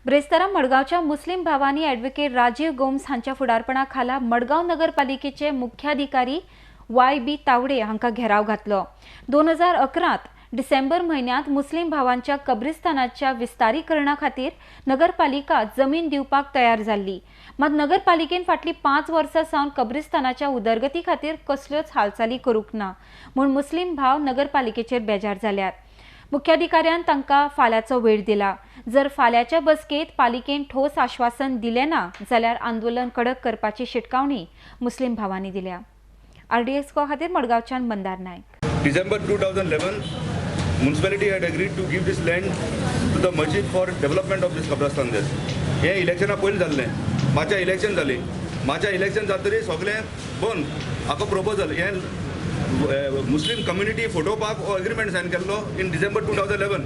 ब्रेस्तारा मडगावच्या मुस्लिम भावांनी ॲडव्होकेट राजीव गोम्स हांच्या फुडारपणाखाला मडगाव नगरपालिकेचे मुख्याधिकारी YB तावडे हांका घेराव घातलो। 2011 डिसेंबर महिन्यात मुस्लिम भावांच्या कब्रिस्तानाच्या विस्तारीकरणा खातीर नगरपालिका जमीन दिवपाक तयार जाल्ली। मात नगरपालिकेन फाटली 5 वर्सां सावन कब्रिस्तानाच्या उदरगती खातीर कसल्योच हालचाली करूंक ना म्हूण मुस्लिम भाव नगरपालिकेचेर बेजार जाल्यात। मुख्याधिकाऱ्यान तांकां फाल्यांचो वेळ दिला। जर फाल्यांच्या बसकेत पालिकेन ठोस आश्वासन दिलें ना जाल्यार आंदोलन कडक करपाची शिटकावणी मुस्लिम भावांनी दिल्या। RDX खातीर मडगावच्यान मंदार नायक। December 2011, municipality had agreed to give this land to the masjid for development of this Qabristan there. हे इलेक्शना पयलीं जाल्लें, माच्या इलेक्शन जाली, माच्या इलेक्शन जातरी सगळें बंद। आको प्रपोजल हे मुस्लिम कम्युनिटी फोटोवपाक एग्रीमेंट सायन केल्लो इन डिसेंबर 2011।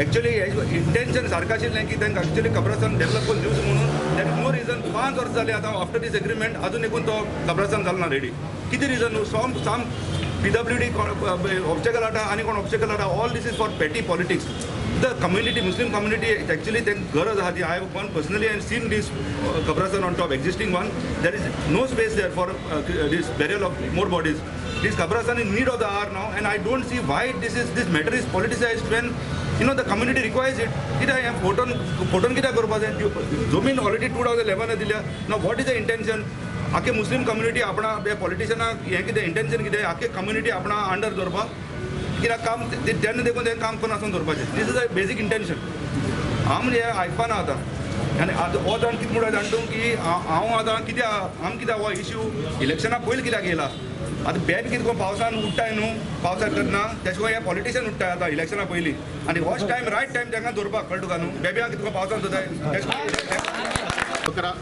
एक्चुअली इंटेंशन सारकें आशिल्लें की तांकां एक्चुअली कब्रिस्तान डेव्हलप करून दिवचें म्हणून। दॅट इज नो रिजन 5 वर्सां जालीं आतां आफ्टर दीस एग्रीमेंट अजून एकूण तो कब्रिस्तान जालो ना रेडी। कितें रिजन? सम PWD obstacle आटा आनी कोण obstacle atta, all this is for petty politics. The community, Muslim community, actually then गरज आहा ती। I have gone personally and seen this Qabristan on top, existing one. There is no space there for this burial of more bodies. This Qabristan is in need of the hour now, and I don't see why this matter is politicized when the community requires it. कित्याक हें फोटोन कित्याक करपाचें? जमीन already 2011 दिल्या। Now what is the intention? आखे Muslim community आपणा पॉलिटिशियनाक हें कितें इंटेंशन कितें? आखे कम्युनिटी आपणा अंडर दवरपाक कित्याक काम तेन्ना देखून तें काम करून आसून दवरपाचें। दीस इज अ बेसीक इंटेंशन। हांव म्हणजे आयकपाना आतां, आनी हो जाण कितें म्हणून जाणटू की हांव आतां कित्याक हो इश्यू इलेक्शना पयलीं कित्याक येयला? आतां बेब कितें करून पावसान उठ्ठाय न्हू, पावसाक करना तेश कोन हे पॉलिटिशियन उठ्ठाय आतां इलेक्शना पयलीं, आनी होच टायम रायट टायम तांकां दवरपाक कळटा तुका न्हू। बेब्याक कितें करून पावसान दवरताय। अकरा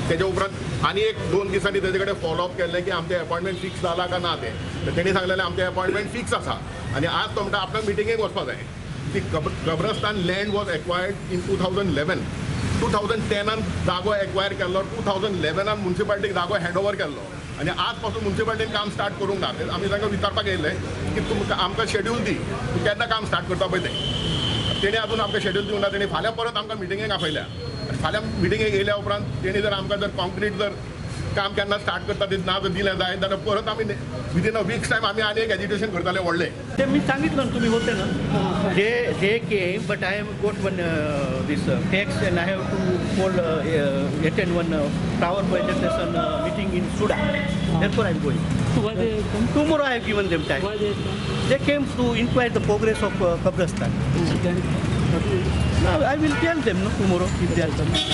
त्याच्या उपरांत आनी एक 2 दिसांनी तेजे कडेन फॉलोअप केल्लें की आमचें अपॉयंटमेंट फिक्स जाला काय ना तें। तेणी सांगलेलें आमचें अपॉयंटमेंट फिक्स आसा आनी आज तो म्हणटा आपणाक मिटिंगेक वचपाक जाय। ती कब्रिस्तान लँड वॉज एक्वायर्ड इन 2011। 2010 जागो एक्वायर केल्लो, 2011 म्युनिसिपालिटीक जागो हँड ओवर केल्लो आनी आज पासून म्युनिसिपालिटीन काम स्टार्ट करूंक ना। आमी तांकां विचारपाक येयलें की तुमकां आमकां शेड्यूल दी, तूं केन्ना काम स्टार्ट करता पळय तें। तेणी अजून आमकां शेड्यूल दिवंक ना। तेणी फाल्यां परत आमकां मिटिंगेक आपयल्या। फाल्यां मिटिंगेक येयल्या उपरांत तेणी जर आमकां जर कॉन्क्रीट जर काम केन्ना स्टार्ट करता ते ना जर दिलें जाय जाल्यार परत आमी विदीन अ वीक्स टायम आमी आनी एक एज्युटेशन करताले व्हडलें। ते मी सांगितलं ना, तुम्ही होते ना, they came but I have got one this text and I have to hold attend one tower presentation meeting in Suda. Therefore I am going. Why they come? Tomorrow I have given them time. Why they come? They came to inquire the progress of Qabristan. Then Now I will tell them no tomorrow if they are coming.